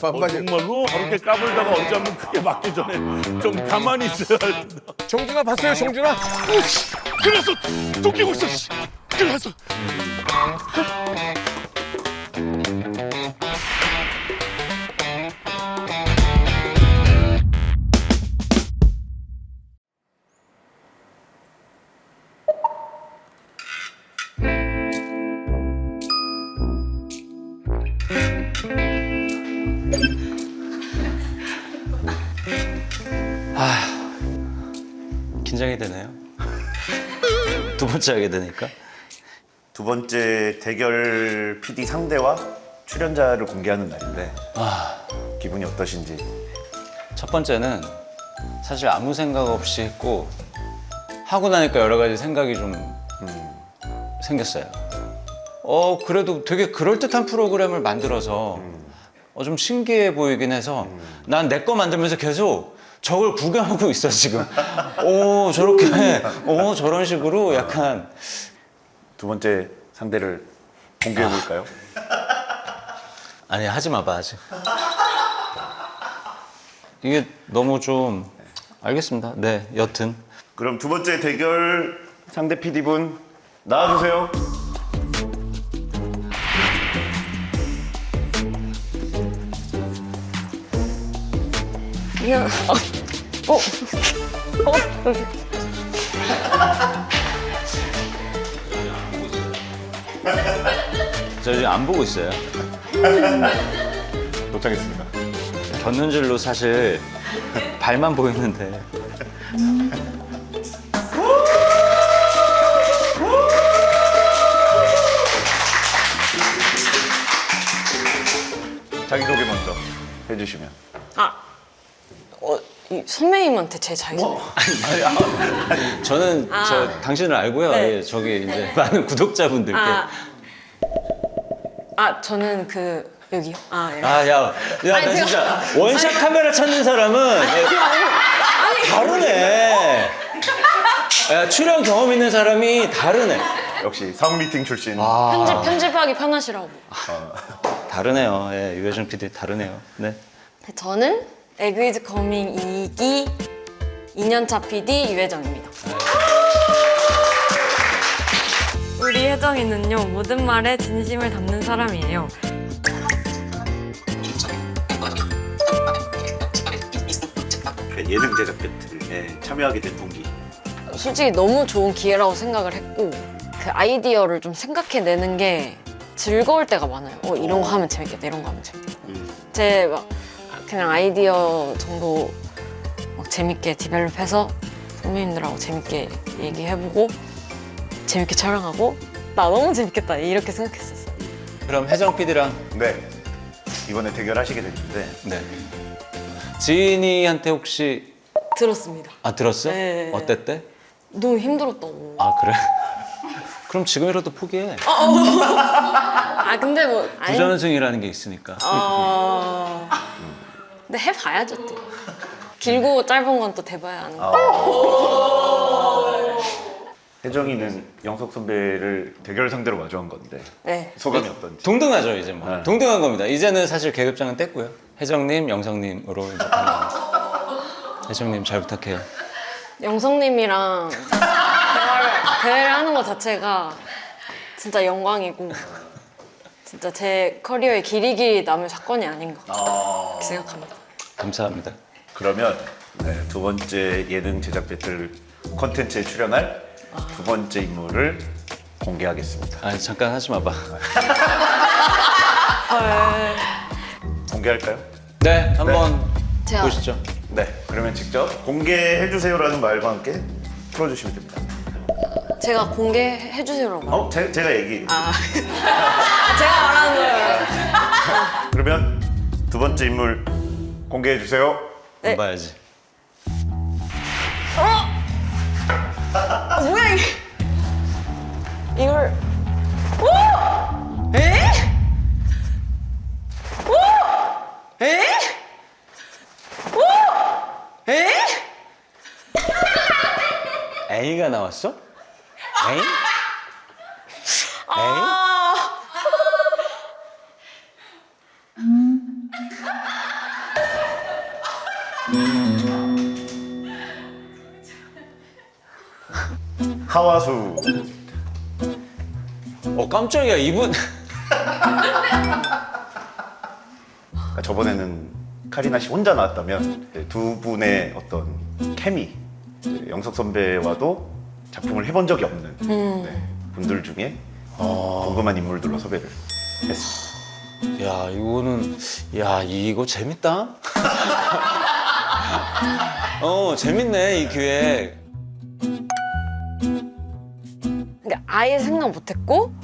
반반이. 정말로 저렇게 까불다가 언제 한번 크게 맞기 전에 좀 가만히 있어야 할 텐데. 정준아 봤어요, 정준아? 그래서 또 끼고 있어. 씨. 그래서 긴장이 되네요. 두 번째 하게 되니까. 두 번째 대결 PD 상대와 출연자를 공개하는 날인데 기분이 어떠신지. 첫 번째는 사실 아무 생각 없이 했고 하고 나니까 여러 가지 생각이 좀 생겼어요. 그래도 되게 그럴듯한 프로그램을 만들어서 좀 신기해 보이긴 해서 난 내 거 만들면서 계속 저걸 구경하고 있어 지금. 저렇게 저런 식으로 약간. 두 번째 상대를 공개해 볼까요? 아니 하지 마봐 아직. 이게 너무 좀 알겠습니다. 네, 여튼 그럼 두 번째 대결 상대 PD분 나와주세요. 야, 저 지금 안 보고 있어요. 도착했습니다. 곁눈질로 사실 발만 보이는데. 자기소개 먼저 해주시면. 이 선배님한테 제 자기소개. 저는 저 당신을 알고요. 네. 예, 저기 이제 많은 구독자분들께. 저는 여기요. 예. 야, 나 제가- 진짜 원샷 카메라 찾는 사람은 다르네. 야, 출연 경험 있는 사람이 다르네. 역시 사무 미팅 출신. 편집하기 편하시라고. 다르네요. 예, 유혜정 PD 다르네요. 네. 저는 에그이즈 커밍 2기 2년차 PD 유혜정입니다. 우리 혜정이는요, 모든 말에 진심을 담는 사람이에요. 예능 제작 배틀에 참여하게 된 동기. 솔직히 너무 좋은 기회라고 생각을 했고, 그 아이디어를 좀 생각해내는 게 즐거울 때가 많아요. 이런 거 하면 재밌겠다, 이런 거 하면 재밌겠다. 제 막 그냥 아이디어 정도 막 재밌게 디벨롭해서 선배님들하고 재밌게 얘기해보고 재밌게 촬영하고 나 너무 재밌겠다 이렇게 생각했었어요. 그럼 혜정 PD랑 네. 이번에 대결하시게 됐는데 네. 지인이한테 혹시 들었습니다. 들었어? 네. 어땠대? 너무 힘들었다고. 그래? 그럼 지금이라도 포기해. 근데 뭐 부전승이라는 게 있으니까. 근데 해봐야죠 또. 길고 짧은 건 또 돼봐야 하는 거. 혜정이는 영석 선배를 대결 상대로 마주한 건데 네. 소감이 어떤지. 동등하죠 이제 뭐. 네. 동등한 겁니다. 이제는 사실 계급장은 뗐고요. 혜정님, 영성님으로 이제 가는 혜정님 잘 부탁해요. 영성님이랑 대화를 하는 것 자체가 진짜 영광이고 진짜 제 커리어에 길이 남을 사건이 아닌가 그렇게 생각합니다. 감사합니다. 그러면 두 번째 예능 제작 배틀 콘텐츠에 출연할 두 번째 인물을 공개하겠습니다. 잠깐 하지 마봐. 공개할까요? 네, 한번 제가- 보시죠. 네. 그러면 직접 공개해주세요라는 말과 함께 풀어주시면 됩니다. 제가 공개해주세요라고. 제가 얘기. 제가 말하는 거예요. 그러면 두 번째 인물 공개해주세요. 네. 봐야지. 뭐야 이게? 이걸 오! 에? 오! 에? 오! 에? A가 나왔어? A? A? 하와수. 깜짝이야 이분. 그러니까 저번에는 카리나 씨 혼자 나왔다면 이제 두 분의 어떤 케미, 이제 영석 선배와도 작품을 해본 적이 없는 네, 분들 중에 궁금한 인물들로 섭외를 했습니다. 야 이거는 야 이거 재밌다. 재밌네 이 기획. 그러니까 아예 생각 못했고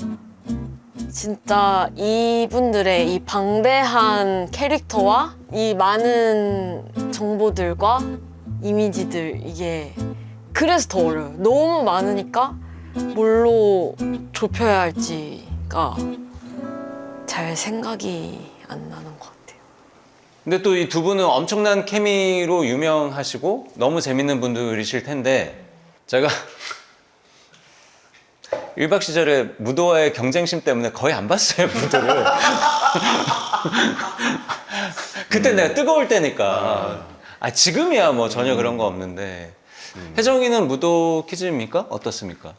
진짜 이분들의 이 방대한 캐릭터와 이 많은 정보들과 이미지들 이게 그래서 더 어려워요. 너무 많으니까 뭘로 좁혀야 할지가 잘 생각이 안 나는 것 같아요. 근데 또 이 두 분은 엄청난 케미로 유명하시고 너무 재밌는 분들이실 텐데 제가 1박 시절에 무도와의 경쟁심 때문에 거의 안 봤어요, 무도를. 그때 내가 뜨거울 때니까. 지금이야 뭐 전혀 그런 거 없는데. 혜정이는 무도 퀴즈입니까? 어떻습니까?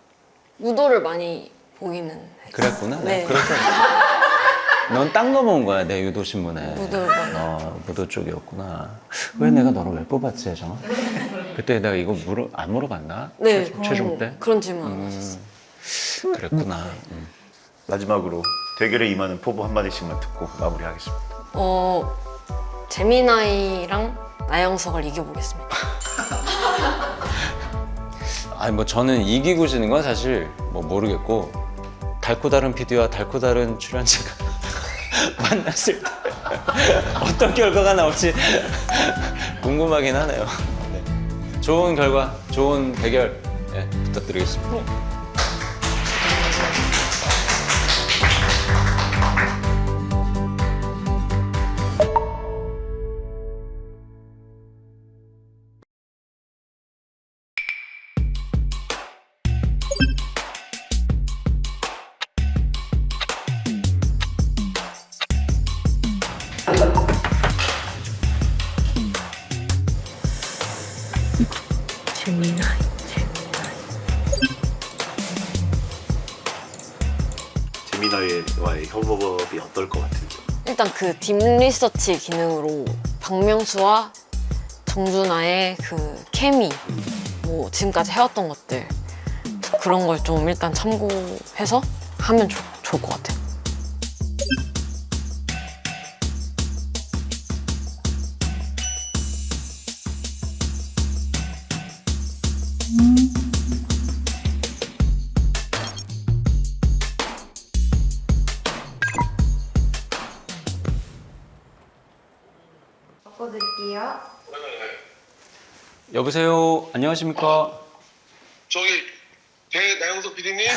무도를 많이 보기는 했어요. 그랬구나. 네. 그래서 넌 딱 넘어온 거야, 내 유도신문에. 무도를 많이. 무도 쪽이었구나. 왜 내가 너를 왜 뽑았지, 혜정아? 그때 내가 이거 안 물어봤나? 네, 최종 때? 그런 질문 안 하셨어요. 그랬구나. 마지막으로 대결에 임하는 포부 한마디씩만 듣고 마무리하겠습니다. 재미나이랑 나영석을 이겨보겠습니다. 아니 뭐 저는 이기고 지는 건 사실 뭐 모르겠고 달고 다른 PD와 달고 다른 출연자가 만났을 때 어떤 결과가 나올지 궁금하긴 하네요. 네. 좋은 결과, 좋은 대결 부탁드리겠습니다. 재미나와의 협업이 어떨 것 같은지. 일단 그 딥 리서치 기능으로 박명수와 정준하의 그 케미, 뭐 지금까지 해왔던 것들 그런 걸 좀 일단 참고해서 하면 좋을 것 같아요. 바꿔드릴게요. 여보세요. 안녕하십니까? 저기 나영석 PD님?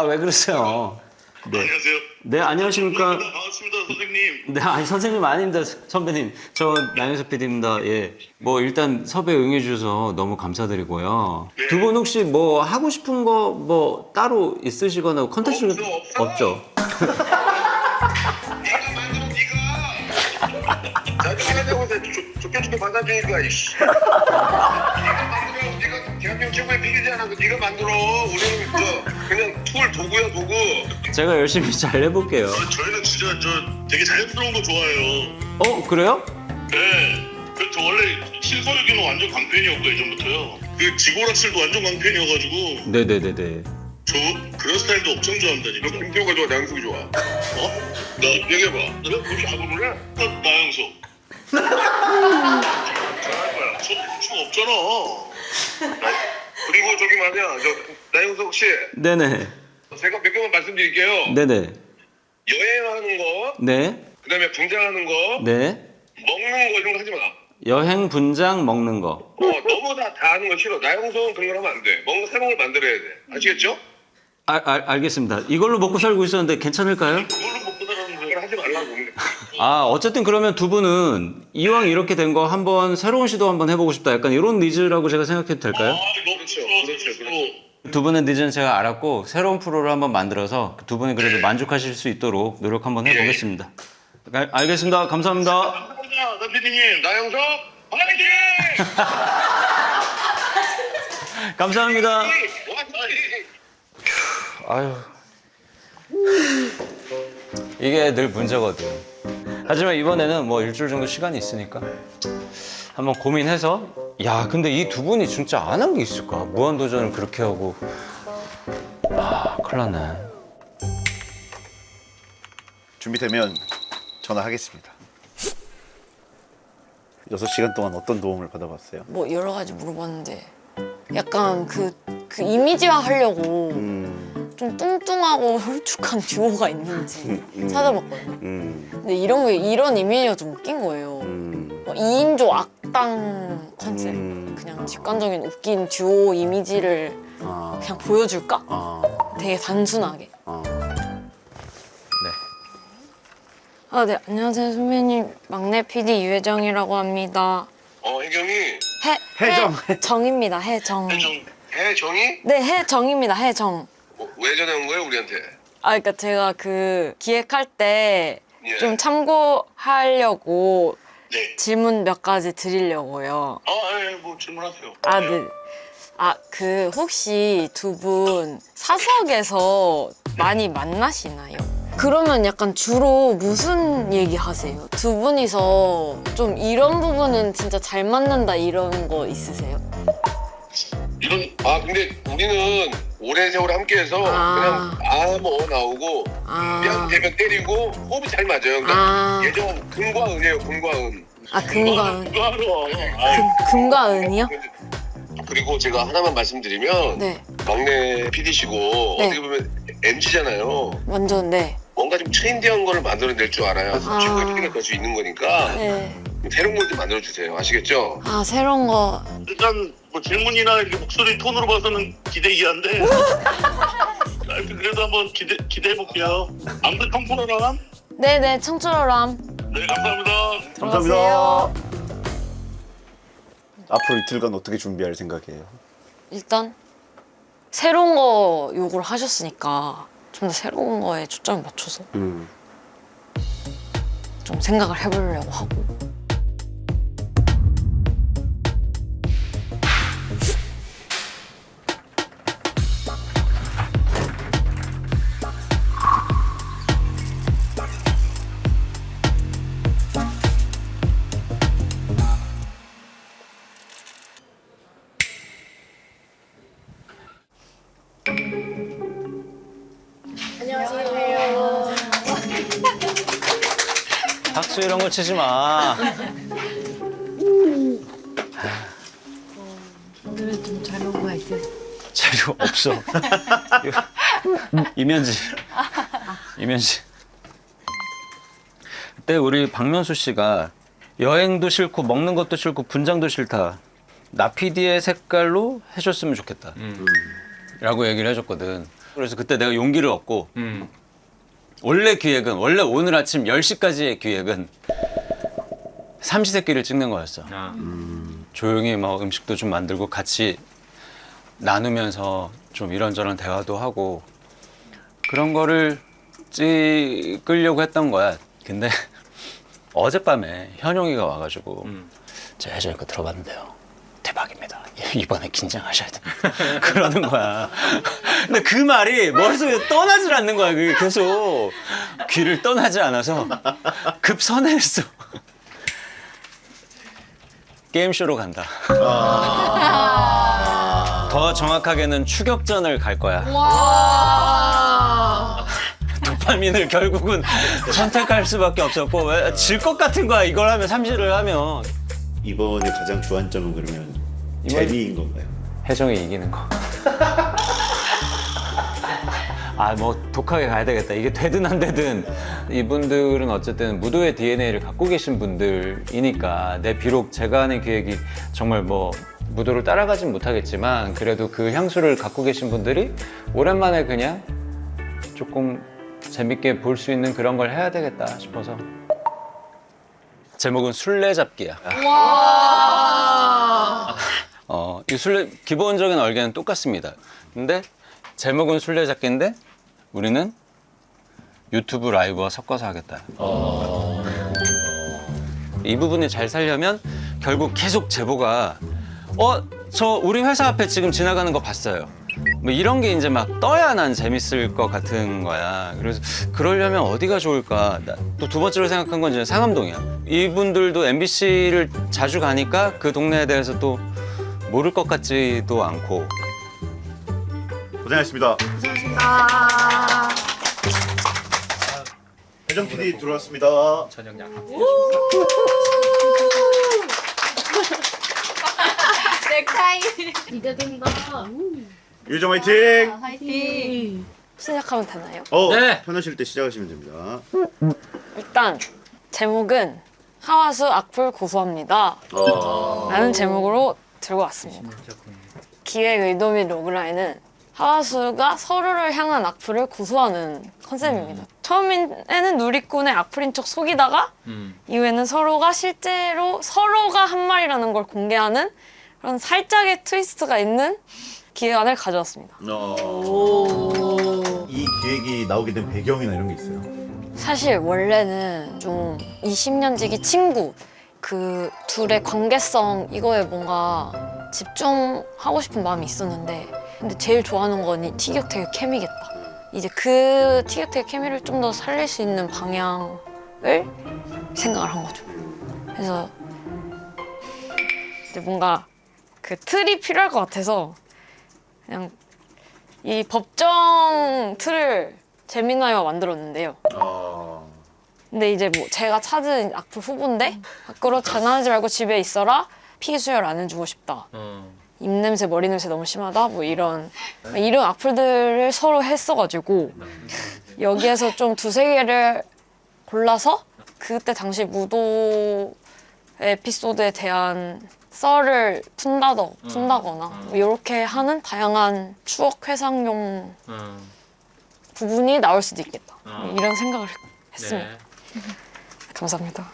왜 그러세요? 안녕하세요. 네, 안녕하십니까? 반갑습니다, 선생님. 네, 아니 선생님 아닙니다, 선배님. 저 나영석 PD입니다. 예, 뭐 일단 섭외 응해주셔서 너무 감사드리고요. 네. 두 분 혹시 뭐 하고 싶은 거 뭐 따로 있으시거나 컨텐츠 없어. 없죠? 네가 만들어, 네가. 나중에 하자고 해서 좋게 받아주니까, 이씨. 네가 만들어, 네가 대한민국 최고의 PD잖아. 네가 만들어. 우리는 그냥 툴 도구야, 도구. 제가 열심히 잘 해볼게요. 저희는 진짜 되게 자연스러운 거 좋아해요. 그래요? 네. 저 원래 실거주기는 완전 광팬이었고 예전부터요. 그 지고락실도 완전 광팬이어가지고 네네네네. 저 그런 스타일도 엄청 좋아합니다. 진짜. 너 김태호가 좋아, 나영석이 좋아? 나 얘기해봐. 내가 그렇게 안 볼래? 나영석. 잘할 거야. 저 없잖아. 그리고 저기 말이야, 나영석 씨. 네네. 제가 몇 개만 말씀드릴게요. 네네. 여행하는 거, 네. 그다음에 분장하는 거, 네. 먹는 거 이런 거 하지 마. 여행 분장 먹는 거. 너무 다 하는 거 싫어. 나영석은 그런 걸 하면 안 돼. 뭔가 새로운 걸 만들어야 돼. 아시겠죠? 알겠습니다. 이걸로 먹고 살고 있었는데 괜찮을까요? 그걸로 먹고 살아는 걸 하지 말라고. 아 어쨌든 그러면 두 분은 이왕 이렇게 된 거 한번 새로운 시도 한번 해보고 싶다. 약간 이런 니즈라고 제가 생각해도 될까요? 그렇죠. 두 분의 니즈는 제가 알았고 새로운 프로를 한번 만들어서 두 분이 그래도 만족하실 수 있도록 노력 한번 해보겠습니다. 알겠습니다. 감사합니다. 감사합니다, PD님. 나영석 화이팅! 감사합니다. 아유 이게 늘 문제거든. 하지만 이번에는 뭐 일주일 정도 시간이 있으니까 한번 고민해서 야 근데 이 두 분이 진짜 안 한 게 있을까? 무한도전을 그렇게 하고 아 큰일 났네. 준비되면 전화하겠습니다. 6시간 동안 어떤 도움을 받아봤어요? 뭐 여러 가지 물어봤는데 약간 그 이미지화 하려고 좀 뚱뚱하고 홀쭉한 듀오가 있는지 찾아봤거든요. 근데 이런 이미지가 좀 웃긴 거예요. 뭐 2인조 악당 컨셉. 그냥 직관적인 웃긴 듀오 이미지를 그냥 보여줄까? 되게 단순하게. 아, 네. 안녕하세요, 선배님. 막내 PD 유혜정이라고 합니다. 혜경이. 혜정. 정입니다. 혜정. 혜정이? 네, 혜정입니다. 혜정. 왜 전화한 거예요, 우리한테? 아, 그러니까 제가 그 기획할 때 좀 예. 참고하려고 네. 질문 몇 가지 드리려고요. 뭐 질문하세요. 아, 네. 아, 그 혹시 두 분 사석에서 많이 만나시나요? 그러면 약간 주로 무슨 얘기 하세요? 두 분이서 좀 이런 부분은 진짜 잘 맞는다 이런 거 있으세요? 근데 우리는 오랜 세월 함께해서 그냥 뭐 나오고 뺨 대면 때리고 호흡이 잘 맞아요. 그러니까 예전 금과 은이에요. 금과 은. 아, 금과 은. 금과 은이요? 그리고 제가 하나만 말씀드리면 네. 막내 PD시고 네. 어떻게 보면 MC잖아요. 완전 네. 뭔가 좀 트렌디한 거를 만들어낼 줄 알아야 최고의 PD가 될 수 있는 거니까 네. 새로운 걸 좀 만들어주세요. 아시겠죠? 아, 새로운 거. 일단 뭐 질문이나 이렇게 목소리 톤으로 봐서는 기대기한데 그래도 한번 기대해 볼게요. 아무튼 청포로랑 네네, 청초로람. 네 감사합니다. 들어가세요. 앞으로 이틀간 어떻게 준비할 생각이에요? 일단 새로운 거 요구를 하셨으니까 좀 더 새로운 거에 초점을 맞춰서 좀 생각을 해보려고 하고. 박수 이런 거 치지 마. 오늘은 좀 자료가 있어요. 재료 없어. 이면지. 그때 우리 박명수 씨가 여행도 싫고 먹는 것도 싫고 분장도 싫다. 나 PD의 색깔로 해줬으면 좋겠다. 라고 얘기를 해줬거든. 그래서 그때 내가 용기를 얻고 원래 오늘 아침 10시까지의 기획은 삼시세끼를 찍는 거였어. 조용히 막 음식도 좀 만들고 같이 나누면서 좀 이런저런 대화도 하고 그런 거를 찍으려고 했던 거야. 근데 어젯밤에 현용이가 와가지고 제가 예전에 거 들어봤는데요. 대박입니다. 이번에 긴장하셔야 됩니다. 그러는 거야. 근데 그 말이 머릿속에 떠나질 않는 거야. 그게 계속 귀를 떠나지 않아서 급선회했어. 게임쇼로 간다. 더 정확하게는 추격전을 갈 거야. 도파민을 결국은 선택할 수밖에 없었고 질 것 같은 거야. 이걸 하면 삼시를 하면. 이번에 가장 주안점은 그러면 재미인 건가요? 혜정이 이기는 거. 아, 뭐 독하게 가야 되겠다. 이게 되든 안 되든 이분들은 어쨌든 무도의 DNA를 갖고 계신 분들이니까 비록 제가 하는 기획이 정말 뭐 무도를 따라가진 못하겠지만 그래도 그 향수를 갖고 계신 분들이 오랜만에 그냥 조금 재밌게 볼 수 있는 그런 걸 해야 되겠다 싶어서 제목은 술래잡기야. 이 술래 기본적인 얼개는 똑같습니다. 근데 제목은 술래잡기인데 우리는 유튜브 라이브와 섞어서 하겠다. 이 부분을 잘 살려면 결국 계속 제보가 저 우리 회사 앞에 지금 지나가는 거 봤어요. 뭐 이런 게 이제 막 떠야 난 재밌을 것 같은 거야. 그래서 그러려면 어디가 좋을까? 또 두 번째로 생각한 건 이제 상암동이야. 이분들도 MBC를 자주 가니까 그 동네에 대해서 또 모를 것 같지도 않고. 고생하셨습니다. 혜정 PD 들어왔습니다. 기대된다. 유정 화이팅! 화이팅. 시작하면 되나요? 네. 편하실 때 시작하시면 됩니다. 일단 제목은 하와수 악플 고소합니다 라는 제목으로 들고 왔습니다. 기획 의도 및 로그라인은 하와수가 서로를 향한 악플을 고소하는 컨셉입니다. 처음에는 누리꾼의 악플인 척 속이다가 이후에는 실제로 서로가 한 말이라는 걸 공개하는 그런 살짝의 트위스트가 있는 기획안을 가져왔습니다. 이 기획이 나오게 된 배경이나 이런 게 있어요? 사실 원래는 좀 20년지기 친구 그 둘의 관계성 이거에 뭔가 집중하고 싶은 마음이 있었는데 근데 제일 좋아하는 건 이 티격태격 케미겠다. 이제 그 티격태격 케미를 좀 더 살릴 수 있는 방향을 생각을 한 거죠. 그래서 이제 뭔가 그 틀이 필요할 것 같아서 그냥 이 법정 틀을 제미나이와 만들었는데요. 근데 이제 뭐 제가 찾은 악플 후보인데 밖으로 장난하지 말고 집에 있어라. 피수혈 안 해주고 싶다. 입냄새, 머리 냄새 너무 심하다. 뭐 이런 악플들을 서로 했어가지고 여기에서 좀 두세 개를 골라서 그때 당시 무도 에피소드에 대한 썰을 푼다거나 뭐 이렇게 하는 다양한 추억 회상용 부분이 나올 수도 있겠다. 이런 생각을 했습니다. 감사합니다.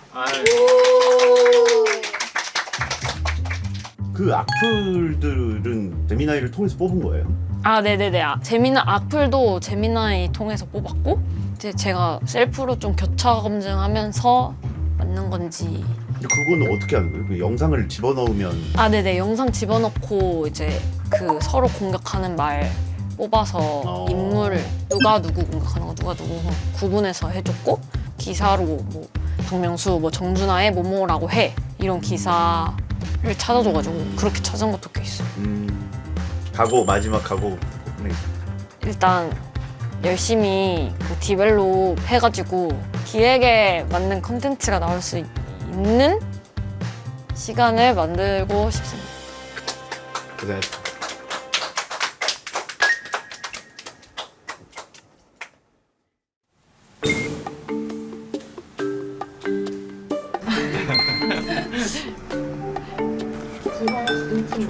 그 악플들은 제미나이를 통해서 뽑은 거예요? 네네네. 악플도 제미나이 통해서 뽑았고 이제 제가 셀프로 좀 교차 검증하면서 맞는 건지. 근데 그거는 어떻게 하는 거예요? 그 영상을 집어넣으면 네네. 영상 집어넣고 이제 그 서로 공격하는 말 뽑아서 인물 누가 누구 공격하는 거 누가 누구 구분해서 해줬고 기사로 뭐 박명수 뭐 정준하의 뭐뭐라고 해 이런 기사를 찾아줘가지고 그렇게 찾은 것도 꽤 있어요. 마지막 각오 보내겠습니다. 일단 열심히 그 디벨롭 해가지고 기획에 맞는 컨텐츠가 나올 수 있는 시간을 만들고 싶습니다. 고생하셨습니다.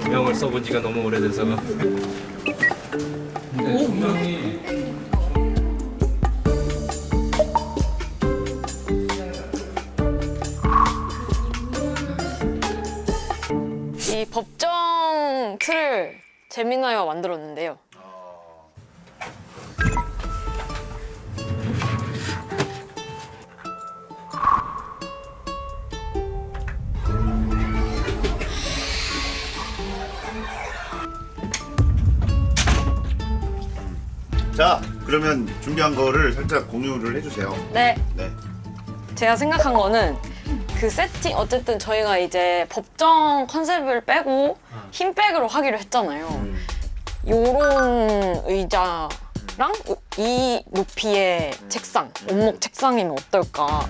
조명을 써본 지가 너무 오래돼서. 근데 조명이 이 법정 틀을 제미나이와 만들었는데요. 자, 그러면 준비한 거를 살짝 공유를 해주세요. 네. 네. 제가 생각한 거는 그 세팅 어쨌든 저희가 이제 법정 컨셉을 빼고 흰백으로 하기로 했잖아요. 요런 의자랑 이 높이의 책상, 원목 책상이면 어떨까.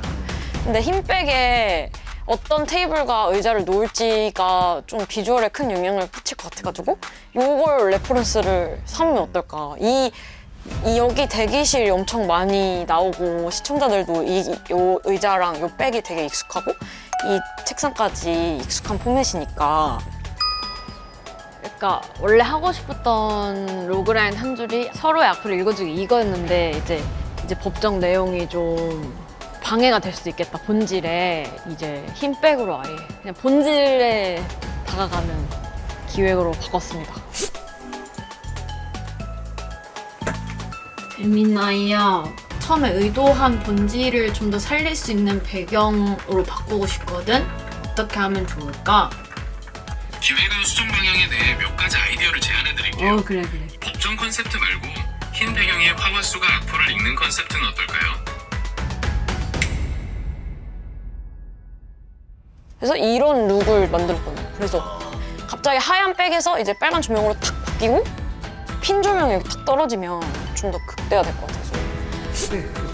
근데 흰백에 어떤 테이블과 의자를 놓을지가 좀 비주얼에 큰 영향을 끼칠 것 같아가지고 요걸 레퍼런스를 삼으면 어떨까. 여기 대기실이 엄청 많이 나오고 시청자들도 요 의자랑 요 백이 되게 익숙하고 이 책상까지 익숙한 포맷이니까 그러니까 원래 하고 싶었던 로그라인 한 줄이 서로의 악플을 읽어주기 이거였는데 이제 법정 내용이 좀 방해가 될 수 있겠다. 본질에 이제 흰백으로 아예 그냥 본질에 다가가는 기획으로 바꿨습니다. 재민아야, 처음에 의도한 본질을 좀 더 살릴 수 있는 배경으로 바꾸고 싶거든? 어떻게 하면 좋을까? 기획안 수정 방향에 대해 몇 가지 아이디어를 제안해 드릴게요. 그래. 법정 컨셉트 말고 흰 배경에 화화수가 악보를 읽는 컨셉트는 어떨까요? 그래서 이런 룩을 만들었거든요. 그래서 갑자기 하얀 백에서 이제 빨간 조명으로 탁 바뀌고 핀 조명이 이렇게 탁 떨어지면 좀 더 극대화 될 것 같아서.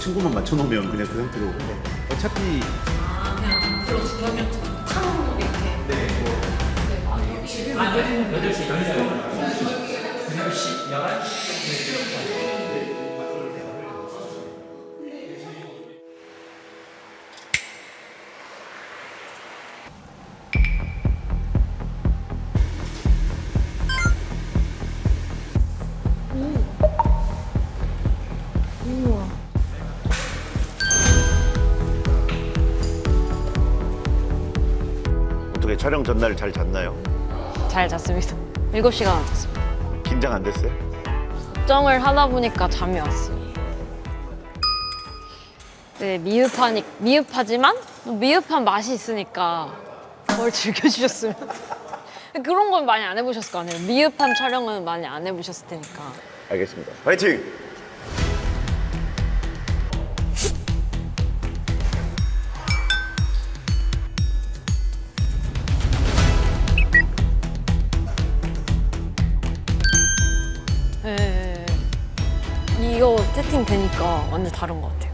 친구만 맞춰놓으면 그냥 그 상태로. 어차피 어떻게 촬영 전날 잘 잤나요? 잘 잤습니다. 7시간 잤습니다. 긴장 안 됐어요? 걱정을 하다 보니까 잠이 왔어요. 네, 미흡하지만 미흡한 맛이 있으니까 뭘 즐겨주셨으면. 그런 건 많이 안 해보셨을 거 아니에요. 미흡한 촬영은 많이 안 해보셨을 테니까. 알겠습니다. 화이팅! 네, 이거 세팅 되니까 완전 다른 것 같아요.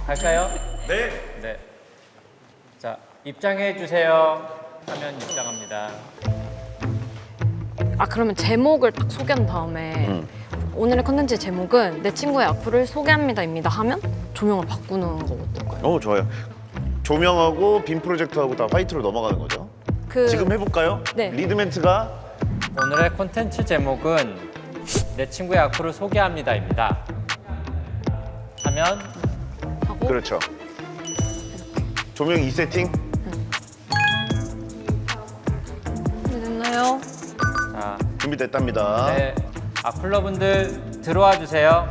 갈까요? 네. 자, 입장해 주세요. 화면 입장합니다. 아, 그러면 제목을 딱 소개한 다음에 오늘의 컨텐츠 제목은 내 친구의 악플을 소개합니다입니다 하면 조명을 바꾸는 거 어떨까요? 좋아요. 조명하고 빔 프로젝터하고 다 화이트로 넘어가는 거죠? 지금 해볼까요? 네. 리드 멘트가 오늘의 콘텐츠 제목은 내 친구의 악플을 소개합니다입니다. 하면 하고 그렇죠. 조명 2세팅. 됐나요? 자, 준비됐답니다. 네, 악플러분들 들어와 주세요.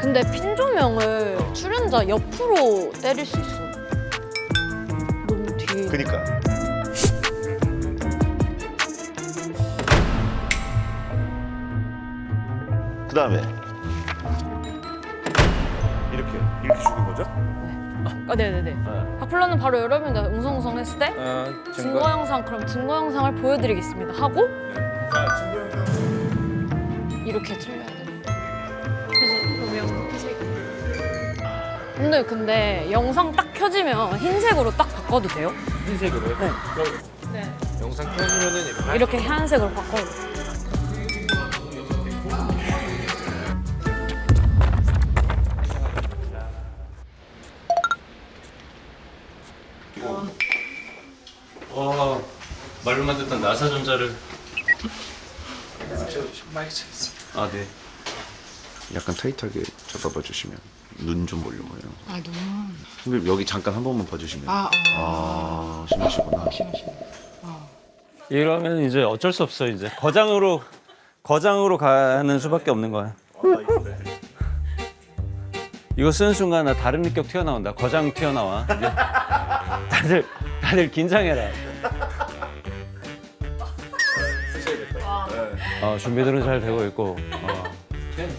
근데 핀 조명을 출연자 옆으로 때릴 수 있어. 너무 뒤에. 그니까. 그 다음에 이렇게 주는 거죠? 아, 네네네. 악플러는 바로 여러분들 웅성웅성 했을 때 증거 영상, 그럼 증거 영상을 보여드리겠습니다 하고 이렇게 틀려야 돼. 그래서 조명 흰색. 근데 영상 딱 켜지면 흰색으로 딱 바꿔도 돼요? 흰색으로요? 네. 영상 켜주면은 이렇게 이렇게 하얀색으로 바꿔도 돼요. 와 말로만 듣던 나사전자를 아 네. 약간 타이트하게 잡아봐 주시면 눈 좀 보려고요. 아 눈. 선배님 여기 잠깐 한 번만 봐주시면. 아 심하시구나. 이러면 이제 어쩔 수 없어. 이제 거장으로 가는 수밖에 없는 거야. 이거 쓰는 순간 나 다른 인격 튀어나온다. 거장 튀어나와. 이제 다들 긴장해라. 준비들은 잘 되고 있고.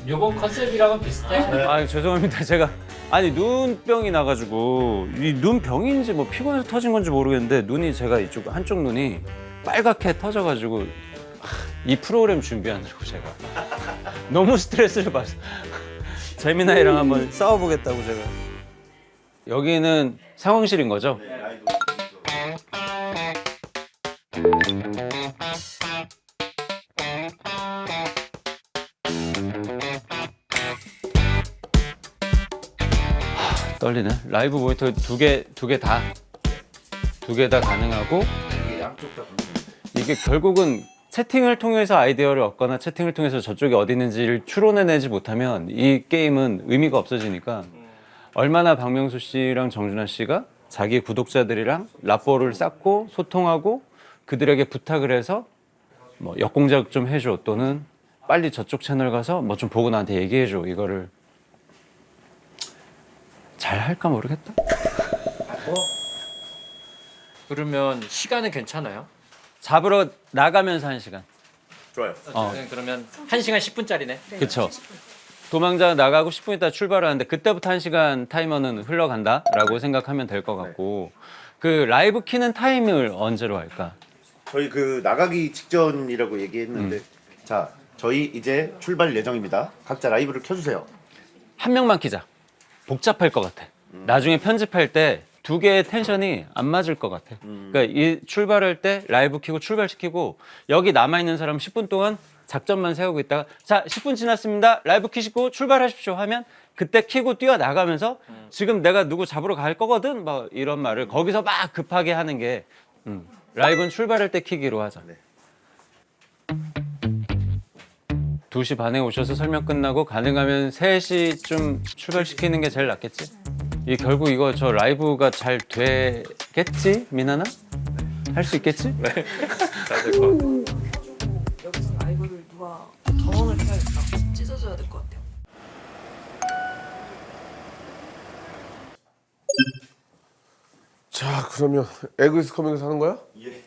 요번 컨셉이랑은 비슷해. 아 죄송합니다. 제가 눈병이 나가지고 이 눈병인지 뭐 피곤해서 터진 건지 모르겠는데 눈이 제가 이쪽 한쪽 눈이 빨갛게 터져가지고 이 프로그램 준비하느라고 제가 너무 스트레스를 받아. 재민아이랑 한번 싸워보겠다고 제가. 여기는 상황실인 거죠? 떨리네. 라이브 모니터 두 개 다 가능하고 이게 결국은 채팅을 통해서 아이디어를 얻거나 채팅을 통해서 저쪽이 어디 있는지를 추론해내지 못하면 이 게임은 의미가 없어지니까 얼마나 박명수 씨랑 정준하 씨가 자기 구독자들이랑 라포를 쌓고 소통하고 그들에게 부탁을 해서 뭐 역공작 좀 해줘 또는 빨리 저쪽 채널 가서 뭐 좀 보고 나한테 얘기해줘 이거를 잘 할까 모르겠다. 그러면 시간은 괜찮아요? 잡으러 나가면서 1시간. 좋아요. 그러면 1시간 10분짜리네. 그쵸. 도망자 나가고 10분 있다 출발을 하는데 그때부터 1시간 타이머는 흘러간다라고 생각하면 될 것 같고 그 라이브 키는 타임을 언제로 할까? 저희 그 나가기 직전이라고 얘기했는데 자 저희 이제 출발 예정입니다. 각자 라이브를 켜주세요. 한 명만 키자. 복잡할 것 같아. 나중에 편집할 때 두 개의 텐션이 안 맞을 것 같아. 그러니까 이 출발할 때 라이브 키고 출발시키고 여기 남아있는 사람 10분 동안 작전만 세우고 있다가 자 10분 지났습니다. 라이브 키시고 출발하십시오 하면 그때 키고 뛰어나가면서 지금 내가 누구 잡으러 갈 거거든 막 이런 말을 거기서 막 급하게 하는 게 라이브는 출발할 때 키기로 하자. 2시 반에 오셔서 설명 끝나고 가능하면 3시쯤 출발시키는 게 제일 낫겠지? 이 결국 이거 저 라이브가 잘 되겠지? 민아나? 할 수 있겠지? 네. 잘 될 것 같아. 여기서 라이브를 누가 전원을 켜야겠다. 찢어져야 될 것 같아요. 자, 그러면 에그리스 커밍에서 하는 거야? 예.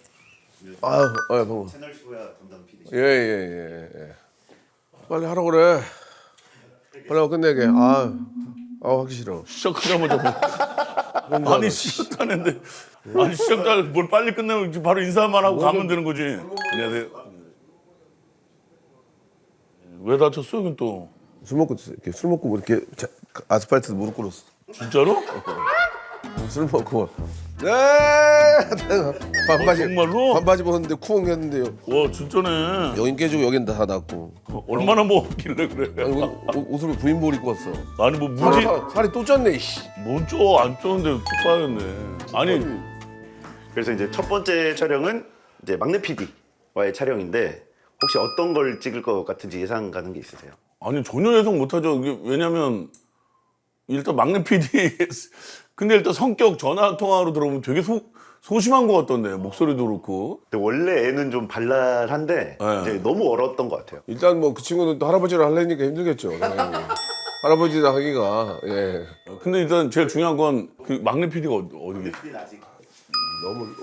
아유, 방금. 채널 시호야 담당 PD. 예. 빨리 하라 그래. 빨리 하고 끝내게. 하기 싫어. 시작하자마자 뭐. 아니 시작하는데 아니 시작도 뭘 빨리 끝내면 바로 인사만 하고 가면 되는 거지. 안녕하세요. 왜 다쳤어 여긴 또? 술 먹고 뭐 이렇게 아스팔트에 무릎 꿇었어. 진짜로? 술 먹고. 네. 반바지. 정말로? 반바지 벗었는데 쿠엉했는데요. 와 진짜네. 여긴 깨지고 여긴 다 났고. 얼마나 먹었길래 그래? 아니, 옷을 부인볼 입고 왔어. 아니 뭐 무지 살이 또 쪘네. 씨. 뭔쪄안 쪘는데 또 빠졌네. 아니 그래서 이제 첫 번째 촬영은 이제 막내 PD와의 촬영인데 혹시 어떤 걸 찍을 것 같은지 예상 가는 게 있으세요? 아니 전혀 예상 못하죠. 이게 왜냐면 일단 막내 PD 근데 일단 성격 전화 통화로 들어보면 되게 소심한 것 같던데 목소리도 그렇고. 근데 원래 애는 좀 발랄한데 네. 이제 너무 얼었던 것 같아요. 일단 뭐 그 친구는 또 할아버지를 하려니까 힘들겠죠. 할아버지랑 하기가 예. 근데 일단 제일 중요한 건 그 막내 PD가 어디 계세요? 아직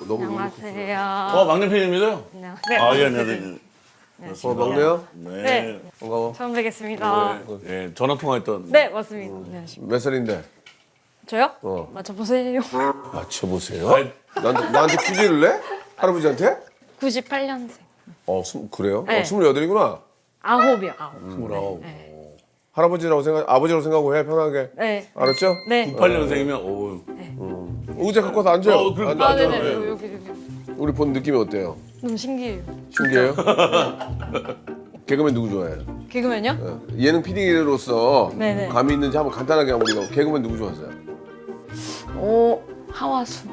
너무 안녕하세요. 막내 PD입니다. 네. 예, 안녕하세요. 막내야? 네. 반가워. 처음 뵙겠습니다. 예, 전화 통화했던. 네, 맞습니다. 안녕하십니까. 몇 살인데? 저요? 어. 맞춰보세요. 맞춰보세요. 나한테 퀴즈를 내? 할아버지한테? 98년생. 그래요? 네. 28이구나. 9이요, 29. 네. 할아버지라고 아버지라고 생각하고 해, 편하게. 네. 알았죠? 네. 98년생이면 오. 의자 갖고 와서 앉아요. 그러니까. 아, 네네. 네. 여기. 우리 본 느낌이 어때요? 너무 신기해요. 신기해요? 개그맨 누구 좋아해요? 개그맨요? 예능 PD로서 네네. 감이 있는지 한번 간단하게 한번 우리가 개그맨 누구 좋아하세요? 하와수.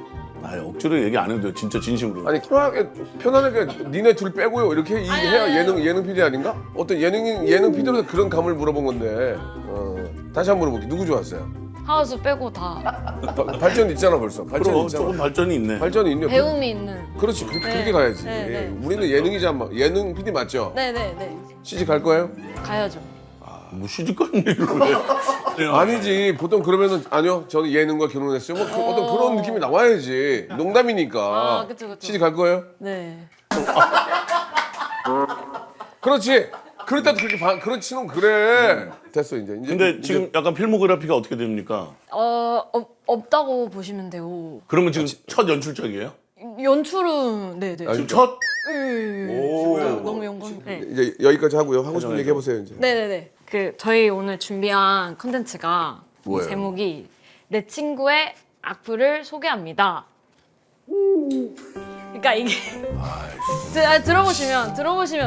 억지로 얘기 안 해도 돼요. 진짜 진심으로. 아니 편안하게 니네 둘 빼고요 이렇게 해야 예능 PD 아닌가? 어떤 예능 PD로서 그런 감을 물어본 건데 다시 한번 물어볼게. 누구 좋아하세요? 하와수 빼고 다 발전 있잖아 벌써. 발전 그럼 있잖아. 조금 발전이 있네. 발전이 있네. 배움이 있는. 그렇지 그렇게, 네. 그렇게 가야지. 네, 네. 우리는 예능이잖아. 예능 PD 맞죠? 네네네. 시집 갈 거예요? 가야죠. 뭐 시집 가는 얘기를 왜? 아니지 보통 그러면은 아니요 저는 예능과 결혼했어요. 뭐 어떤 그런 느낌이 나와야지. 농담이니까. 그쵸. 시집 갈 거예요? 네. 그렇지. 그렇다도 그렇게 그렇지는 그래. 됐어 이제. 근데 지금 약간 필모그래피가 어떻게 됩니까? 없다고 보시면 돼요. 그러면 지금 첫 연출작이에요? 연출은 네네. 지금 첫? 오. 너무 영광. 네. 이제 여기까지 하고요. 하고 싶은 얘기 해보세요 이제. 네네네. 저희 오늘 준비한 컨텐츠가 뭐예요? 제목이 내 친구의 악플을 소개합니다. 그러니까 이게 들어보시면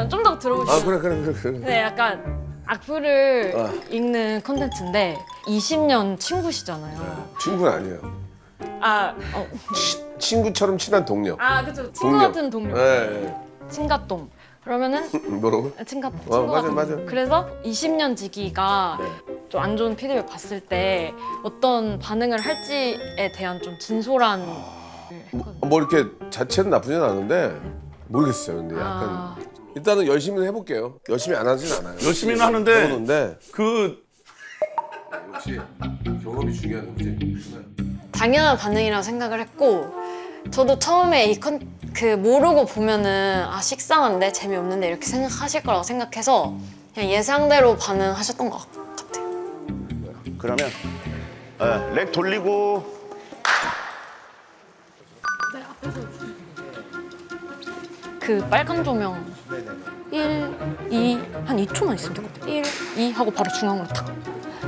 좀 더 들어보시면 그래. 네, 약간 악플을 읽는 컨텐츠인데 20년 친구시잖아요. 친구는 아니에요. 친구처럼 친한 동료. 그쵸. 친구 동료. 같은 동료. 네. 친가동. 그러면은 뭐라고? 친구가 맞아. 그래서 20년 지기가 좀 안 좋은 피드백 봤을 때 어떤 반응을 할지에 대한 좀 진솔한 했거든요. 뭐 이렇게 자체는 나쁘진 않은데 모르겠어요. 근데 약간 일단은 열심히 해볼게요. 열심히 안 하진 않아요. 열심히는 하는데 해보는데 그 역시 경험이 중요한 거지. 당연한 반응이라고 생각을 했고 저도 처음에 모르고 보면은 식상한데 재미없는데 이렇게 생각하실 거라고 생각해서 그냥 예상대로 반응하셨던 것 같아요. 그러면 렉 돌리고 그 빨간 조명 1, 2, 한 2초만 있으면 될 것 같아요. 1, 2 하고 바로 중앙으로 탁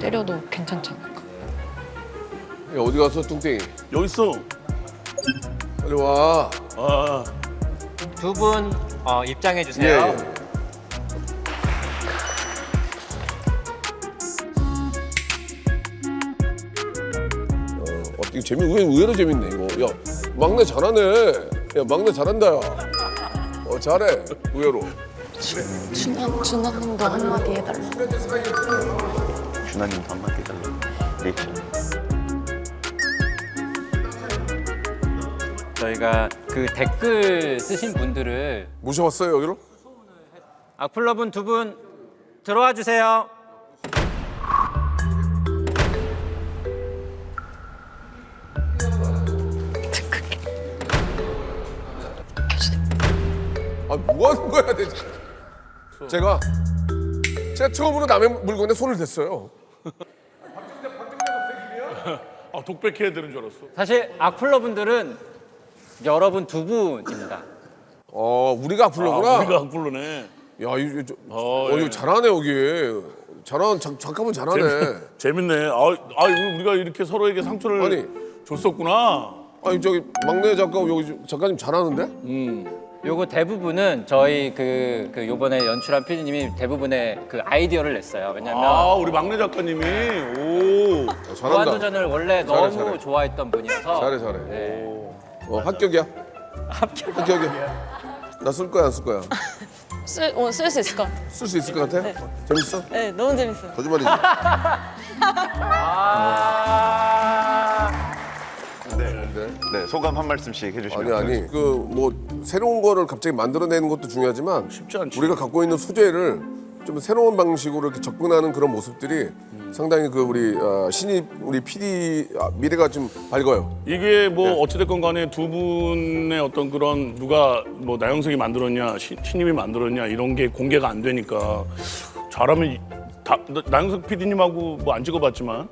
때려도 괜찮지 않을까. 야, 어디 갔어 뚱땡이? 여기 있어. 빨리 와. 아, 두 분 입장해 예, 주세요. 예. 이거 의외로 재밌네 이거. 야 막내 잘하네. 야 막내 잘한다. 야. 잘해 의외로. 준하님도 한마디 해달라. 준하님도 한마디 해달라. 리액션. 저희가 그 댓글 쓰신 분들을 모셔왔어요 여기로? 악플러분 두 분 들어와 주세요. 뭐 하는 거야 대체? 제가 처음으로 남의 물건에 손을 댔어요. 아 독백해야 되는 줄 알았어. 사실 악플러분들은 여러분 두 분입니다. 우리가 악플러구나. 우리가 악플러네. 야 이거 예. 이거 잘하네 여기. 잠깐만 잘하네. 재밌네. 우리가 이렇게 서로에게 상처를 아니. 줬었구나. 아니 저기 막내 여기 작가님 잘하는데? 요거 대부분은 저희 그 요번에 연출한 PD님이 대부분의 그 아이디어를 냈어요. 왜냐면 우리 막내 작가님이 오. 잘한다. 무한도전을 원래 잘해, 너무 잘해. 좋아했던 분이어서 잘해. 네. 합격이야. 합격이야. 나 쓸 거야 안 쓸 거야? 쓸 수 있을 것 같아요. 쓸 수 있을 것 같아? 재밌어? 네, 너무 재밌어요. 거짓말이지. 네, 소감 한 말씀씩 해주시면. 아니 그 뭐 새로운 거를 갑자기 만들어내는 것도 중요하지만 쉽지 않지. 우리가 갖고 있는 소재를 좀 새로운 방식으로 이렇게 접근하는 그런 모습들이 상당히 그 우리 신입 우리 PD 미래가 좀 밝아요. 이게 뭐 어찌됐건 간에 두 분의 어떤 그런 누가 뭐 나영석이 만들었냐 신임이 만들었냐 이런 게 공개가 안 되니까 잘하면 나영석 PD님하고 뭐 안 찍어봤지만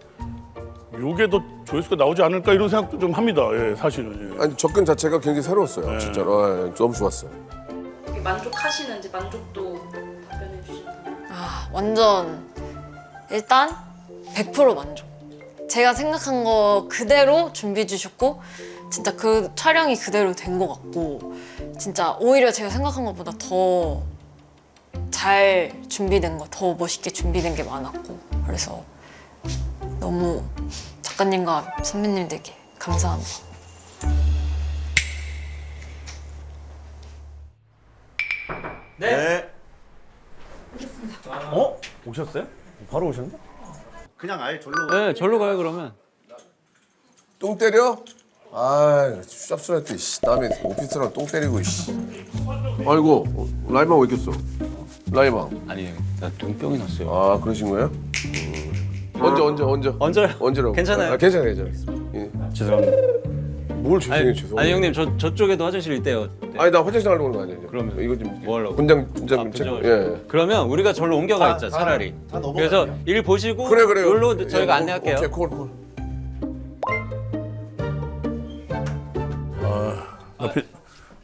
요게 더 조회수가 나오지 않을까 이런 생각도 좀 합니다. 예, 사실은. 예. 아니 접근 자체가 굉장히 새로웠어요. 진짜로 너무 좋았어요. 만족하시는지 만족도 답변해 주시면. 완전 일단 100% 만족. 제가 생각한 거 그대로 준비해 주셨고 진짜 그 촬영이 그대로 된 것 같고 진짜 오히려 제가 생각한 것보다 더 잘 준비된 거, 더 멋있게 준비된 게 많았고 그래서 너무 작가님과 선배님들께 감사합니다. 네. 오셨어요? 바로 오셨나? 그냥 아예 절로. 네, 절로 가요 그러면. 똥 때려? 쌉소리할 때 남의 오피스랑 똥 때리고 씨. 아이고 라이방 왜 이렇게 써? 라이방. 아니 나 눈병이 났어요. 그러신 거예요? 언제? 언제요? 언제라고? 괜찮아요. 괜찮아. 예. 죄송합니다. 뭘 죄송해. 아니 형님 저쪽에도 화장실 있대요. 네. 아니 나 화장실 가려고 그런 거 아니야. 이제. 그러면 이거 좀 뭐 하려고? 분장 체크. 분장을 예. 그러면 우리가 절로 옮겨가 있자 차라리. 그래서 일 보시고 그래요. 여기로 저희가 예, 안내할게요. 오케이, 콜.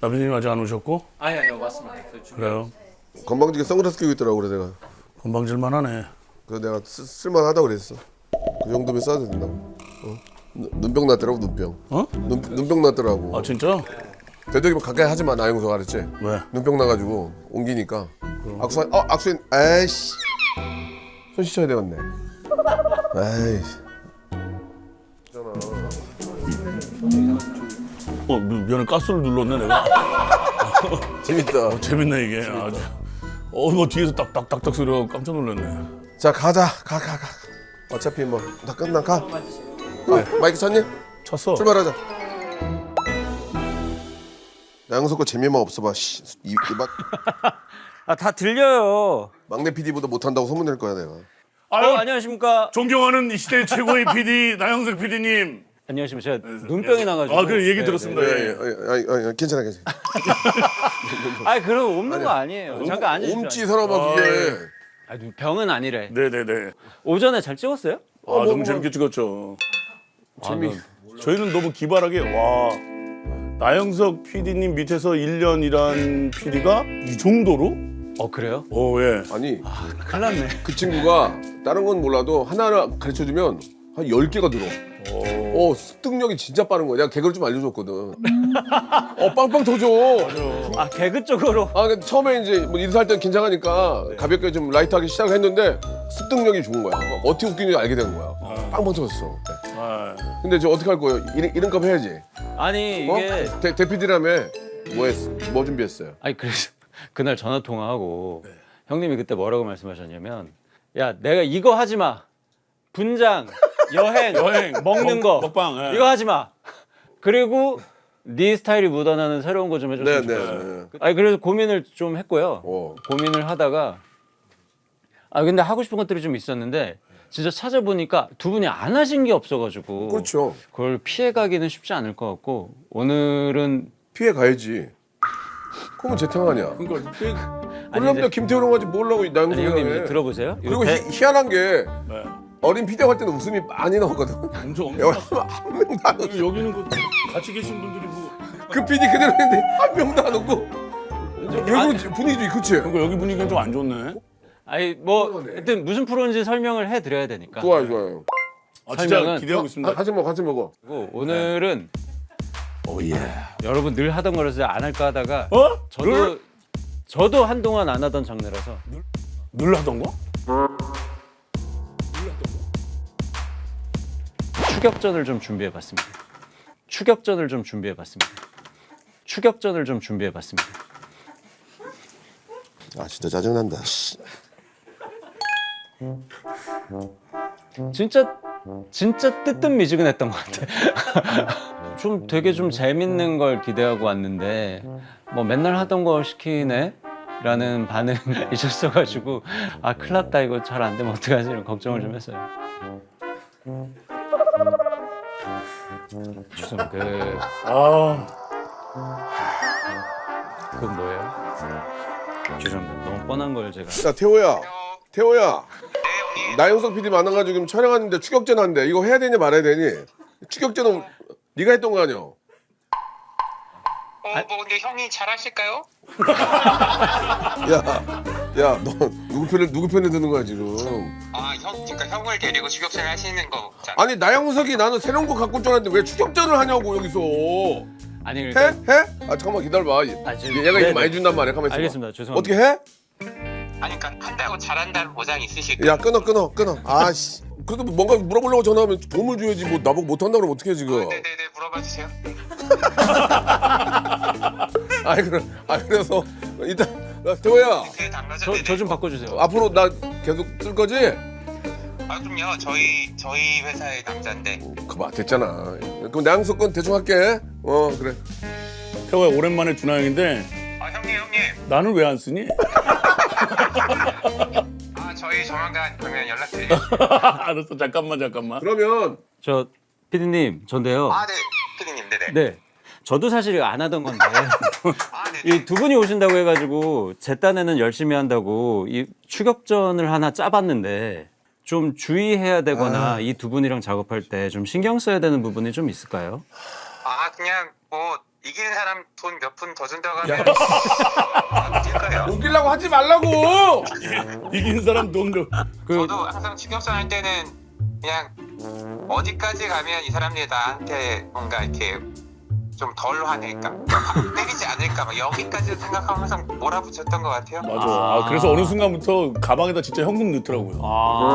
나비님 아직 안 오셨고? 아니요 맞습니다. 그래요. 건방지게 선글라스 끼고 있더라고 그래 내가. 건방질만하네. 그래서 내가 쓸만하다고 그랬어. 그 정도면 써도 된다고. 눈병 났더라고 눈병. 눈병 났더라고. 진짜? 되도록이면 가까이 하지 마 나영석 알았지? 왜? 눈병 나가지고 옮기니까. 악수인 에이씨. 손 씻어야 되겠네. 에이씨. 면에 가스를 눌렀네 내가. 재밌다. 재밌네 이게. 아주. 뭐 뒤에서 딱딱딱딱 소리가 깜짝 놀랐네. 자 가자 가. 어차피 뭐 다 끝나 가. 마이크 쳤니? 쳤어. 출발하자. 나영석 거 재미만 없어봐. 막 아, 다 들려요. 막내 PD보다 못한다고 소문낼 거야 내가. 안녕하십니까. 존경하는 이 시대 최고의 PD 나영석 PD님. 안녕하십니까. 제가 눈병이 나가지고. 그 얘기 들었습니다. 예. 괜찮아. 아, 그럼 없는 거 아니에요. 잠깐 앉으십시오. 옴지 사람아 그게. 아, 병은 아니래. 네네네. 오전에 잘 찍었어요? 너무 재밌게 찍었죠. 저희는 너무 기발하게 나영석 PD님 밑에서 1년 일한 PD가 이 정도로? 그래요? 예. 아니 큰일 났네. 그 친구가 다른 건 몰라도 하나를 가르쳐주면 한 10개가 들어. 습득력이 진짜 빠른 거야. 내가 개그를 좀 알려줬거든. 빵빵 터져. 아, 개그 쪽으로. 근데 처음에 이제 뭐 인사할 때 긴장하니까 가볍게 좀 라이트하게 시작을 했는데 습득력이 좋은 거야. 어떻게 웃기는지 알게 된 거야. 빵빵 터졌어. 근데 저 어떻게 할 거예요? 이름값 해야지. 아니, 이게. 대피디라며 뭐 준비했어요? 아니, 그래서 그날 전화 통화하고 형님이 그때 뭐라고 말씀하셨냐면, 야, 내가 이거 하지 마. 분장, 여행, 먹는 거, 먹방, 예. 이거 하지 마. 그리고 네 스타일이 묻어나는 새로운 거 좀 해줬으면 좋겠어요. 아니, 그래서 고민을 좀 했고요. 고민을 하다가 근데 하고 싶은 것들이 좀 있었는데 진짜 찾아보니까 두 분이 안 하신 게 없어가지고 그렇죠. 그걸 피해가기는 쉽지 않을 것 같고 오늘은 피해 가야지. 그러면 재탕 아니야. 그러니까 그럼 김태호랑 하지 뭘라고 아니 나영석이랑 형님 해. 이제 들어보세요. 그리고 희한한 게 네. 어린 피디하고 할 때는 웃음이 많이 나오거든. 엄청 한 명도 안 웃어. 여기는 같이 계신 분들이 그 PD 그대로 했는데 한 명도 안 웃고. 여기 분위기 그치? 그러니까 여기 분위기가 좀 안 좋네. 아니 뭐 하여튼 무슨 프로인지 설명을 해드려야 되니까. 좋아요. 진짜 설명은- 기대하고 있습니다. 같이 먹어. 그리고 오늘은 오예. 여러분 늘 하던 거라서 안 할까 하다가 늘? 저도 한동안 안 하던 장르라서 늘 하던 거? 추격전을 좀 준비해봤습니다. 추격전을 좀 준비해봤습니다. 진짜 짜증난다. 진짜 뜨뜻미지근했던 것 같아. 좀 되게 좀 재밌는 걸 기대하고 왔는데 뭐 맨날 하던 거 시키네? 라는 반응이 있었어가지고 큰일 났다 이거 잘 안 되면 어떡하지 이런 걱정을 좀 했어요. 죄송합니다. 그건 뭐예요? 죄송합니다. 너무 뻔한 걸 제가. 야 태호야. 나영석 PD 만나가지고 지금 촬영하는데 추격전 한대. 이거 해야 되니 말아야 되니? 추격전은 네가 했던 거 아니야? 근데 형이 잘하실까요? 야, 너 누구 편에 드는 거야 지금? 그러니까 형을 데리고 추격전 하시는 거잖아. 아니 나영석이 나는 새로운 거 갖고 올 줄 알았는데 왜 추격전을 하냐고 여기서. 아니 해? 그러니까 해? 잠깐만 기다려봐. 지금- 얘가 네네. 이거 많이 준단 말이야. 가만있어. 알겠습니다. 죄송합니다. 어떻게 해? 그러니까 한다고 잘한다는 보장이 있으실까요? 야 끊어. 아씨. 그래도 뭔가 물어보려고 전화하면 도움을 줘야지. 뭐 나보고 못한다 그러면 어떡해 지금? 네네네 물어봐 주세요. 그래서 일단 태호야 저 좀 바꿔주세요. 앞으로 나 계속 쓸 거지? 그럼요. 저희 회사의 남자인데. 그만 됐잖아. 그럼 나영석 건 대충 할게. 그래. 태호야 오랜만에 준하 형인데 형님. 나는 왜 안 쓰니? 저희 조만간 그러면 연락드릴게요. 알았어 잠깐만. 그러면 저 피디님 전데요. 네. 피디님, 네네. 네. 저도 사실 안 하던 건데 네네. 이 두 분이 오신다고 해가지고 제 딴에는 열심히 한다고 이 추격전을 하나 짜봤는데 좀 주의해야 되거나 이 두 분이랑 작업할 때 좀 신경 써야 되는 부분이 좀 있을까요? 그냥 뭐 이기는 사람 돈 몇 푼 더 준다고 하면 될까요? 웃기려고 하지 말라고. 이긴 사람 돈도. 저도 항상 추격전 할 때는 그냥 어디까지 가면 이 사람들이 나한테 뭔가 이렇게 좀 덜 화낼까? 때리지 않을까? 막 여기까지 생각하면서 몰아붙였던 것 같아요. 맞아. 그래서 어느 순간부터 가방에다 진짜 현금 넣더라고요.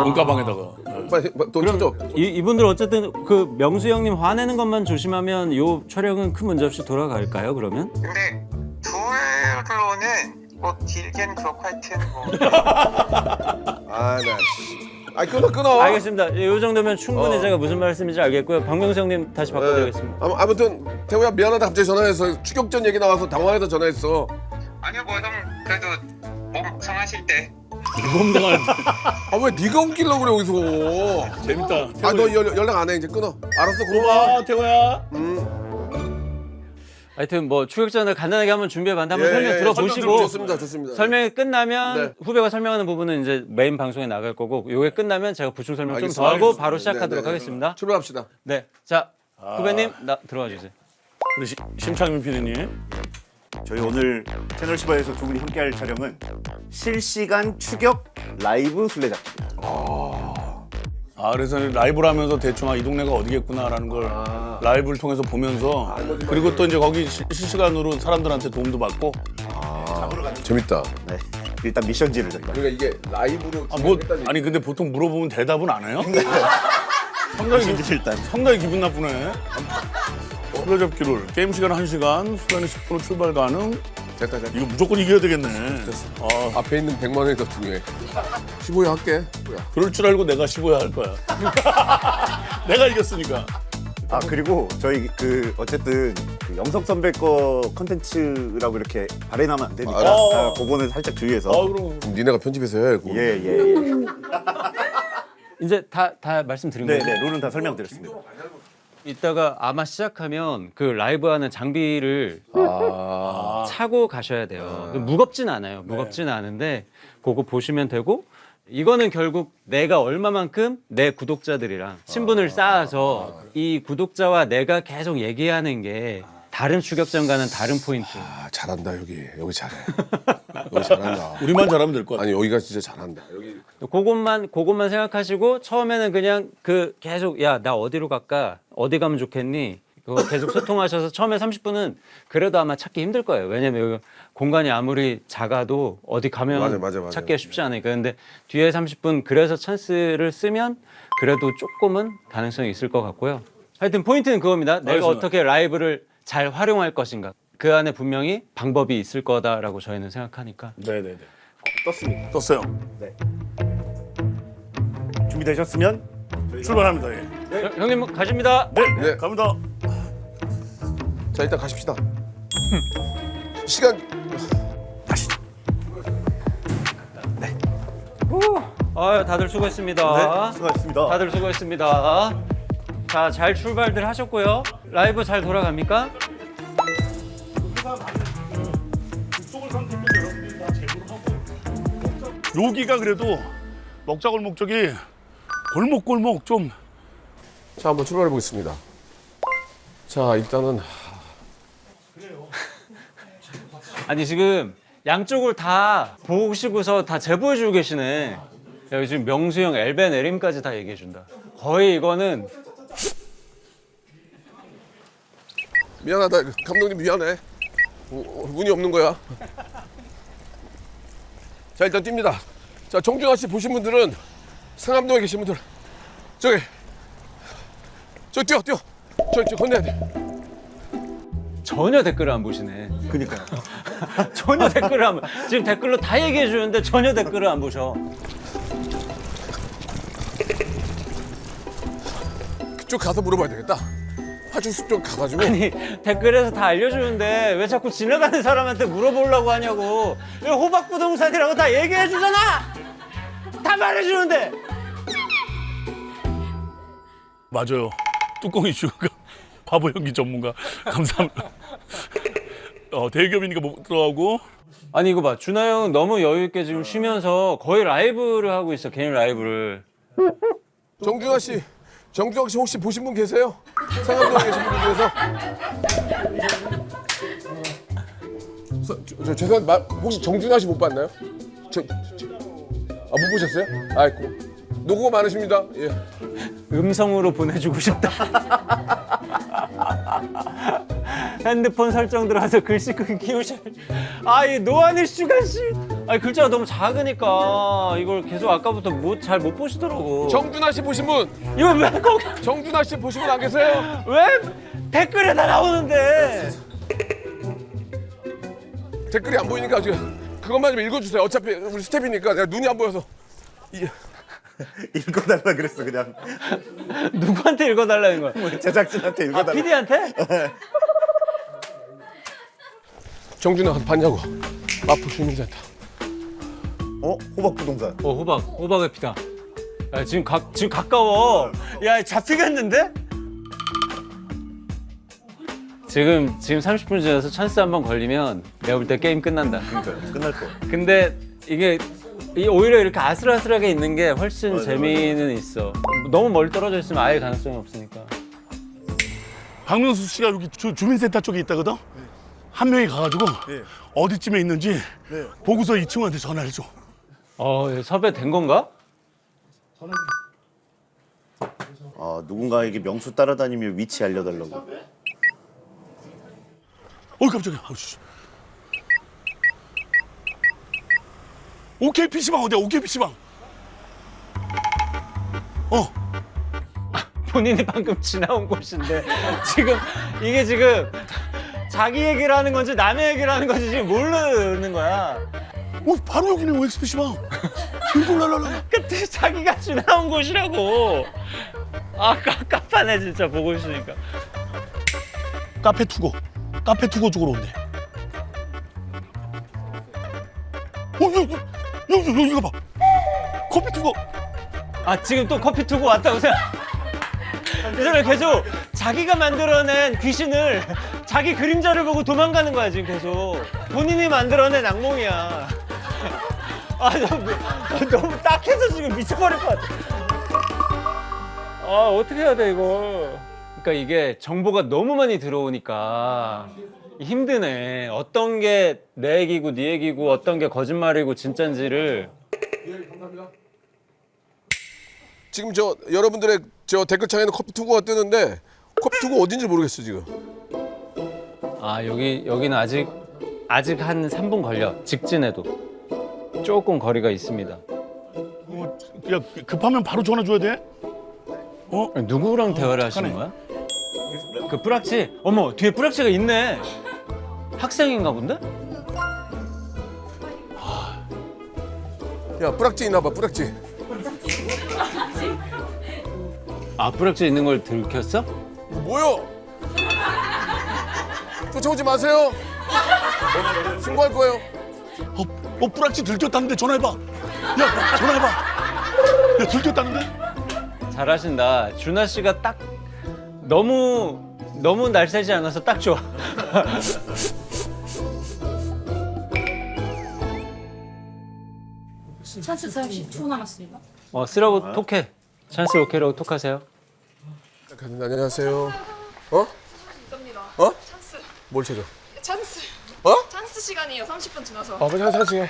돈가방에다가. 빨리 돈 쳐줘. 이분들 어쨌든 그 명수 형님 화내는 것만 조심하면 요 촬영은 큰 문제 없이 돌아갈까요? 그러면? 근데 두 서울로는 뭐 길게는 그렇고 하여튼 뭐 아, 나 씨. 아, 끊어. 알겠습니다. 이 정도면 충분히 제가 무슨 말씀인지 알겠고요. 박명수님 다시 바꿔드리겠습니다. 아무튼 태호야 미안하다 갑자기 전화해서 추격전 얘기 나와서 당황해서 전화했어. 아니요 뭐 형 그래도 몸 상하실 때 몸당할 아 왜 네가 웃기려고 그래 여기서. 재밌다. 아 너 연락 안 해 이제 끊어. 알았어 그럼 봐. 와 태호야. 하여튼 뭐 추격전을 간단하게 한번 준비해봤는데 한번 예, 설명 예, 들어보시고 좋습니다. 설명이 끝나면 네. 후배가 설명하는 부분은 이제 메인 방송에 나갈 거고 요게 끝나면 제가 보충 설명 좀 더 알겠습니다. 하고 바로 시작하도록 네, 네. 하겠습니다. 출발합시다. 네, 자 후배님 들어와 주세요. 우리 심창민 PD님. 저희 오늘 채널 시바에서 두 분이 함께할 촬영은 실시간 추격 라이브 술래잡기. 아 그래서 라이브를 하면서 대충 이 동네가 어디겠구나라는 걸 라이브를 통해서 보면서 그리고 또 이제 거기 실시간으로 사람들한테 도움도 받고. 재밌다. 네. 일단 미션지를 저희가. 그러니까 이게 라이브로 아니 근데 보통 물어보면 대답은 안 해요? 미션지 일단. 상당히 기분 나쁘네. 술래잡기를 게임 시간 1시간, 시간이 10분으로 출발 가능. 됐다. 이거 무조건 이겨야 되겠네. 앞에 있는 100만 원이 더 중요해. 15야 할게. 뭐야. 그럴 줄 알고 내가 15야 할 거야. 내가 이겼으니까. 아 그리고 저희 그 어쨌든 그 영석 선배 거 컨텐츠라고 이렇게 발행하면 안 되니까 그거는 살짝 주의해서. 그럼 니네가 편집해서 해. 그거. 예. 이제 다 말씀드린 거예요. 네네 룰은 다 설명드렸습니다. 이따가 아마 시작하면 그 라이브 하는 장비를 차고 가셔야 돼요. 무겁진 않아요. 무겁진 않은데 그거 보시면 되고 이거는 결국 내가 얼마만큼 내 구독자들이랑 친분을 쌓아서 이 구독자와 내가 계속 얘기하는 게 다른 추격전과는 다른 포인트. 아 잘한다 여기 잘해. 여기 잘한다. 우리만 잘하면 될 것 같아. 아니 여기가 진짜 잘한다. 여기 그것만 생각하시고 처음에는 그냥 그 계속 야 나 어디로 갈까 어디 가면 좋겠니 그거 계속 소통하셔서 처음에 30분은 그래도 아마 찾기 힘들 거예요. 왜냐면 여기 공간이 아무리 작아도 어디 가면 맞아. 찾기가 쉽지 않으니까. 근데 뒤에 30분 그래서 찬스를 쓰면 그래도 조금은 가능성이 있을 것 같고요. 하여튼 포인트는 그겁니다. 내가 알겠습니다. 어떻게 라이브를 잘 활용할 것인가. 그 안에 분명히 방법이 있을 거다라고 저희는 생각하니까. 네네네. 떴습니다. 떴어요. 준비되셨으면 출발합니다. 예. 형님 가십니다. 네. 갑니다. 자 일단 가십시다. 시간 다들 수고했습니다. 네, 수고하셨습니다. 다들 수고했습니다. 자, 잘 출발들 하셨고요. 라이브 잘 돌아갑니까? 여기가 그래도 먹자골목 쪽이 골목골목 좀 자 한번 출발해 보겠습니다. 자 일단은 아니 지금 양쪽을 다 보시고서 다 제보해주고 계시네. 여기 지금 명수 형, 엘벤, 에림까지 다 얘기해준다. 거의 이거는 미안하다 감독님 미안해. 운이 없는 거야. 자 일단 뜁니다. 자 정준하 씨 보신 분들은 상암동에 계신 분들 저기 뛰어 저 건너야 돼. 전혀 댓글을 안 보시네. 그니까요. 전혀 댓글을 안 지금 댓글로 다 얘기해주는데 전혀 댓글을 안 보셔. 그쪽 가서 물어봐야 되겠다. 파주숲 쪽 가가지고. 아니 댓글에서 다 알려주는데 왜 자꾸 지나가는 사람한테 물어보려고 하냐고. 여기 호박부동산이라고 다 얘기해주잖아. 다 말해주는데. 맞아요. 뚜껑이 슈가 바보 연기 전문가 감사합니다. 대기업이니까 못 들어가고. 아니 이거 봐, 준하 형은 너무 여유 있게 지금 쉬면서 거의 라이브를 하고 있어. 개인 라이브를. 정준하 씨 혹시 보신 분 계세요? 상암동에 계신 분 중에서? 저 죄송한데 혹시 정준하 씨 못 봤나요? 못 보셨어요? 아이고 노고가 많으십니다. 예. 음성으로 보내주고 싶다. 핸드폰 설정 들어가서 글씨 크기 키우셔. 이 노안일 슈가 씨. 글자가 너무 작으니까 이걸 계속 아까부터 잘 못 보시더라고. 정준하 씨 보신 분? 이거 왜 거기? 정준하 씨 보신 분 안 계세요? 왜 댓글에 다 나오는데? 댓글이 안 보이니까 지금 그것만 좀 읽어주세요. 어차피 우리 스텝이니까 내가 눈이 안 보여서. 읽어달라 그랬어 그냥. 누구한테 읽어달라는 거야? 제작진한테 아, 읽어달라. PD한테? 정준아 가서 봤냐고. 마포 주민센터. 호박 부동산. 호박의 피다. 야, 지금 가까워. 야, 잡히겠는데? 지금 30분 지나서 찬스 한 번 걸리면 내가 볼 때 게임 끝난다. 그러니까 끝날 거. 근데 이게 오히려 이렇게 아슬아슬하게 있는 게 훨씬 맞아, 재미는 있어. 너무 멀리 떨어져 있으면 아예 가능성이 없으니까. 박명수 씨가 여기 주민센터 쪽에 있다거든. 한 명이 가가지고 어디쯤에 있는지 보고서 이 친구한테 전화를 줘. 섭외된 건가? 누군가에게 명수 따라다니며 위치 알려달라고. 깜짝이야. 오케이 PC방 어디야? 오케이 PC방. 본인이 방금 지나온 곳인데 이게 지금 자기 얘기를 하는 건지 남의 얘기를 하는 건지 지금 모르는 거야. 바로 여기네 OX PC방. 그때 자기가 지나온 곳이라고. 깝깝하네 진짜 보고 있으니까. 카페 투고 쪽으로 온대. 이거 봐. 커피 투고. 지금 또 커피 투고 왔다고 생각. 이전에 계속 자기가 만들어낸 귀신을 자기 그림자를 보고 도망가는 거야 지금 계속. 본인이 만들어낸 악몽이야. 너무 딱해서 지금 미쳐버릴 것 같아. 어떻게 해야 돼 이거. 그러니까 이게 정보가 너무 많이 들어오니까 힘드네. 어떤 게 내 얘기고 네 얘기고 어떤 게 거짓말이고 진짠지를. 지금 여러분들의 댓글창에는 커피 투고가 뜨는데 커피 투고 어딘지 모르겠어 지금. 여기는 아직 한 3분 걸려. 직진해도 조금 거리가 있습니다. 야 급하면 바로 전화 줘야 돼. 누구랑 대화를 하시는 거야? 그 뿌락치. 어머 뒤에 뿌락치가 있네. 학생인가 본데? 야 뿌락지 있나 봐 뿌락지. 뿌락치 있는 걸 들켰어? 뭐요? 쫓아오지 마세요. 신고할 거예요. 뿌락지 들켰다는데 전화해봐. 야 전화해봐. 야 들켰다는데? 잘하신다. 준하 씨가 딱 너무 날쌔지 않아서 딱 좋아. 찬스 30초 남았습니다. 쓰라고 톡해. 찬스 오케이라고 톡하세요. 안녕하세요. 겁니다. 찬스. 뭘 찾아? 찬스. 찬스 시간이에요. 30분 지나서. 찬스해.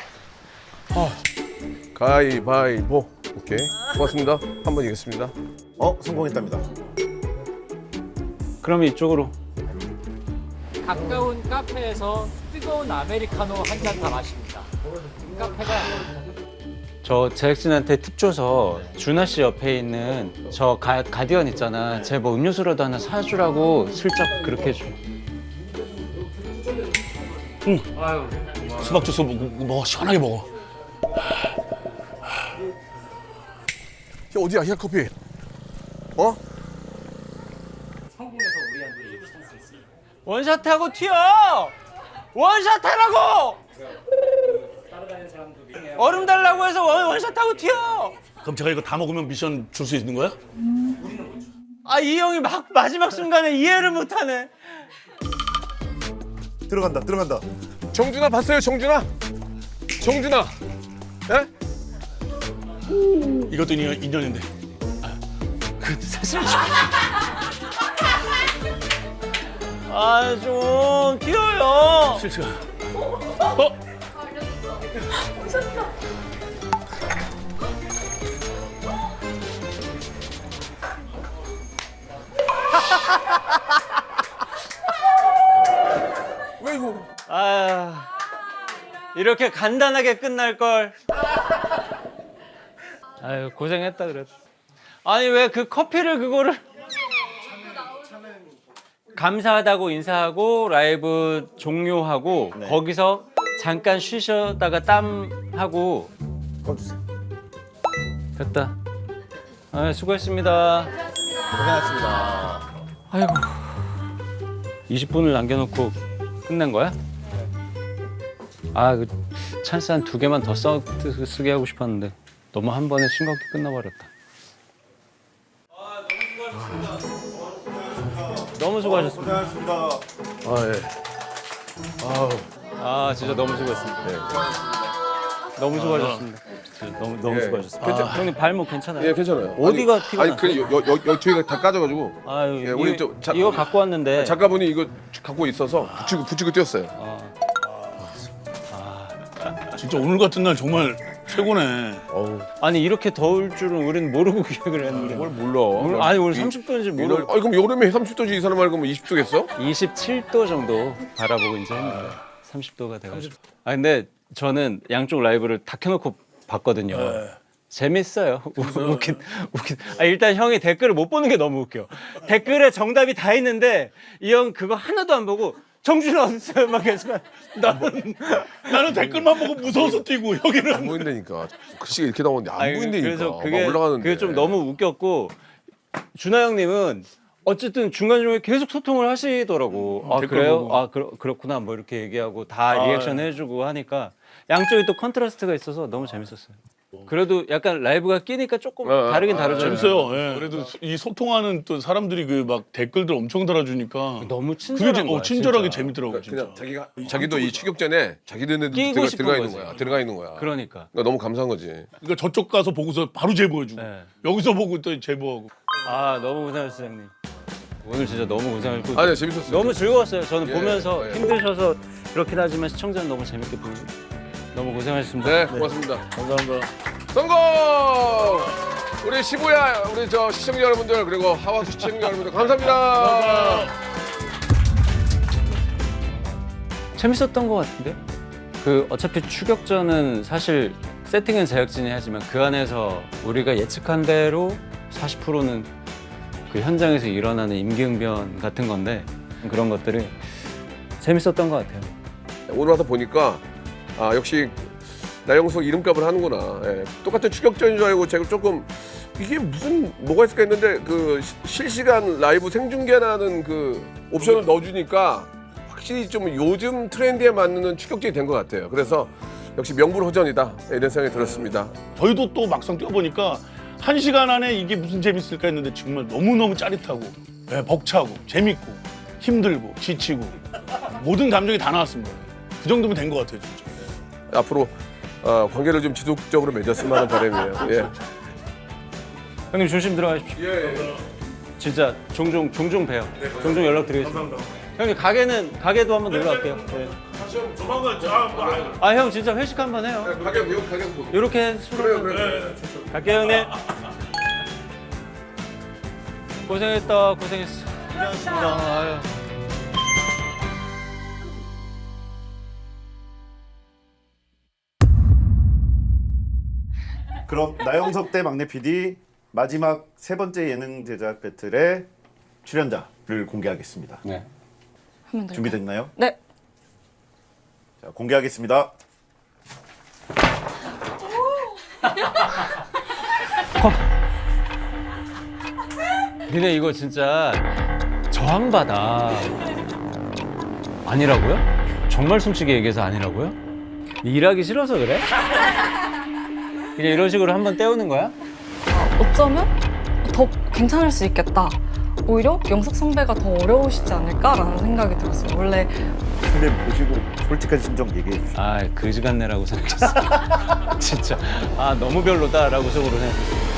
가위바위보. 오케이. 고맙습니다. 한 번 이겼습니다. 성공했답니다. 그럼 이쪽으로. 가까운 카페에서 뜨거운 아메리카노 한 잔 다 마십니다. 카페가 저 제작진한테 팁 줘서 준하 씨 옆에 있는 저 가디언 있잖아. 쟤 뭐 음료수라도 하나 사주라고 슬쩍 그렇게 해줘. 수박 주스 먹어. 시원하게 먹어. 어디야 이 커피? 성공해서 우리한테 이 찬스 있습니다. 원샷하고 튀어! 원샷하라고! 따라다니는 사람도 얼음 달라고 해서 원샷하고 튀어! 그럼 제가 이거 다 먹으면 미션 줄 수 있는 거야? 이 형이 마지막 순간에 이해를 못하네. 들어간다. 정준아 봤어요 정준아? 예? 이것도 인연인데. 사실 좀 튀어요. 실수야. 왜 이거? 이렇게 간단하게 끝날 걸. 고생했다 그래도. 아니 왜 그 커피를 그거를 감사하다고 인사하고 라이브 종료하고 거기서 잠깐 쉬셨다가 땀 하고 꺼주세요. 됐다. 아, 수고했습니다. 고생하셨습니다. 아이고. 20분을 남겨놓고 끝낸 거야? 아, 그 찬스 한 2개만 더 쓰게 하고 싶었는데 너무 한 번에 싱겁게 끝나버렸다. 너무 수고하셨습니다. 아 예. 아, 진짜 너무 수고했습니다. 너무 수고하셨습니다. 진짜 너무 예. 수고하셨습니다. 형님 발목 괜찮아요? 예, 괜찮아요. 어디가 아니, 피가 아니 났어요? 그 뒤가 다 까져가지고. 아유, 예, 우리 이거, 저 이거 갖고 왔는데 작가분이 이거 갖고 있어서 붙이고 뛰었어요. 진짜 오늘 같은 날 정말 최고네. 아니 이렇게 더울 줄은 우리는 모르고 기획을 했는데 뭘 몰라. 아니 오늘 30도인지 모르고 아니 그럼 여름에 30도지 이 사람 말고 뭐 20도겠어? 27도 정도 바라보고 이제 했는데 30도가 돼가지고 아 근데 저는 양쪽 라이브를 다 켜놓고 봤거든요. 재밌어요. 웃긴. 아, 일단 형이 댓글을 못 보는 게 너무 웃겨. 댓글에 정답이 다 있는데 이 형 그거 하나도 안 보고 정준 어딨어요? 막 계속 나는 댓글만 보고 무서워서 뛰고 여기는 안 보인다니까. 글씨가 이렇게 나오는데 안 아니, 보인다니까. 그래서 막 그게 올라가는데. 그게 좀 너무 웃겼고 준하 형님은 어쨌든 중간중간에 계속 소통을 하시더라고. 아 댓글 그래요? 보고. 아 그렇구나 뭐 이렇게 얘기하고 다 리액션 해주고 하니까 양쪽이 또 컨트라스트가 있어서 너무 재밌었어요. 그래도 약간 라이브가 끼니까 조금 다르긴 다르잖아요. 재밌어요. 예. 그래도 이 소통하는 또 사람들이 그 막 댓글들 엄청 달아주니까 너무 그게 친절한 거야. 친절하게 진짜. 재밌더라고 진짜. 그냥 자기도 이 추격전에 자기들도 끼고 싶은 들어가 있는 거지. 거야. 들어가 있는 거야. 그러니까. 너무 감사한 거지. 그러니까 저쪽 가서 보고서 바로 제보해주고 네. 여기서 보고 또 제보하고. 아 너무 고생하셨어요 형님. 오늘 진짜 너무 고생하셨고 아니 재밌었어요. 너무 즐거웠어요. 저는 예, 보면서 예. 힘드셔서 그렇긴 하지만 시청자는 너무 재밌게 보고 너무 고생하셨습니다. 네, 고맙습니다. 감사합니다. 성공! 우리 시부야, 우리 저 시청자 여러분들 그리고 하와수 시청자 여러분들 감사합니다. 재밌었던 것 같은데? 그 어차피 추격전은 사실 세팅은 제작진이 하지만 그 안에서 우리가 예측한 대로 40%는 그 현장에서 일어나는 임기응변 같은 건데 그런 것들이 재밌었던 것 같아요. 오늘 와서 보니까 아 역시 나영석 이름값을 하는구나. 예. 똑같은 추격전인 줄 알고 제가 조금 이게 무슨 뭐가 있을까 했는데 그 실시간 라이브 생중계라는 그 옵션을 넣어주니까 확실히 좀 요즘 트렌드에 맞는 추격전이 된 것 같아요. 그래서 역시 명불허전이다 이런 생각이 들었습니다. 저희도 또 막상 뛰어보니까 1시간 안에 이게 무슨 재밌을까 했는데 정말 너무너무 짜릿하고 예, 벅차고 재밌고 힘들고 지치고 모든 감정이 다 나왔습니다. 그 정도면 된 것 같아요 진짜. 앞으로 관계를 좀 지속적으로 맺었으면 하는 바람이에요. 예. 형님 조심 들어가십시오. 진짜 종종 봬요. 종종 연락드리겠습니다. 형님 가게도 한번 놀러 갈게요. 네. 조만간 아 형 진짜 회식 한번 해요. 가격 보고. 이렇게 술을 그래. 갈게요 형님. 고생했다 고생했어. 고생했습니다. 아유. 그럼 나영석 대 막내 PD 마지막 3번째 예능 제작 배틀의 출연자를 공개하겠습니다. 네. 하면 될까요? 준비됐나요? 네. 자, 공개하겠습니다. 니네 이거 진짜 저항받아. 아니라고요? 정말 솔직히 얘기해서 아니라고요? 일하기 싫어서 그래? 그냥 이런 식으로 한번 때우는 거야? 어쩌면 더 괜찮을 수 있겠다. 오히려 영석 선배가 더 어려우시지 않을까라는 생각이 들었어요. 원래 근데 보시고 솔직한 심정 얘기해 주시죠. 아, 그지 같네라고 생각했어. 진짜. 아, 너무 별로다라고 속으로 생각했어.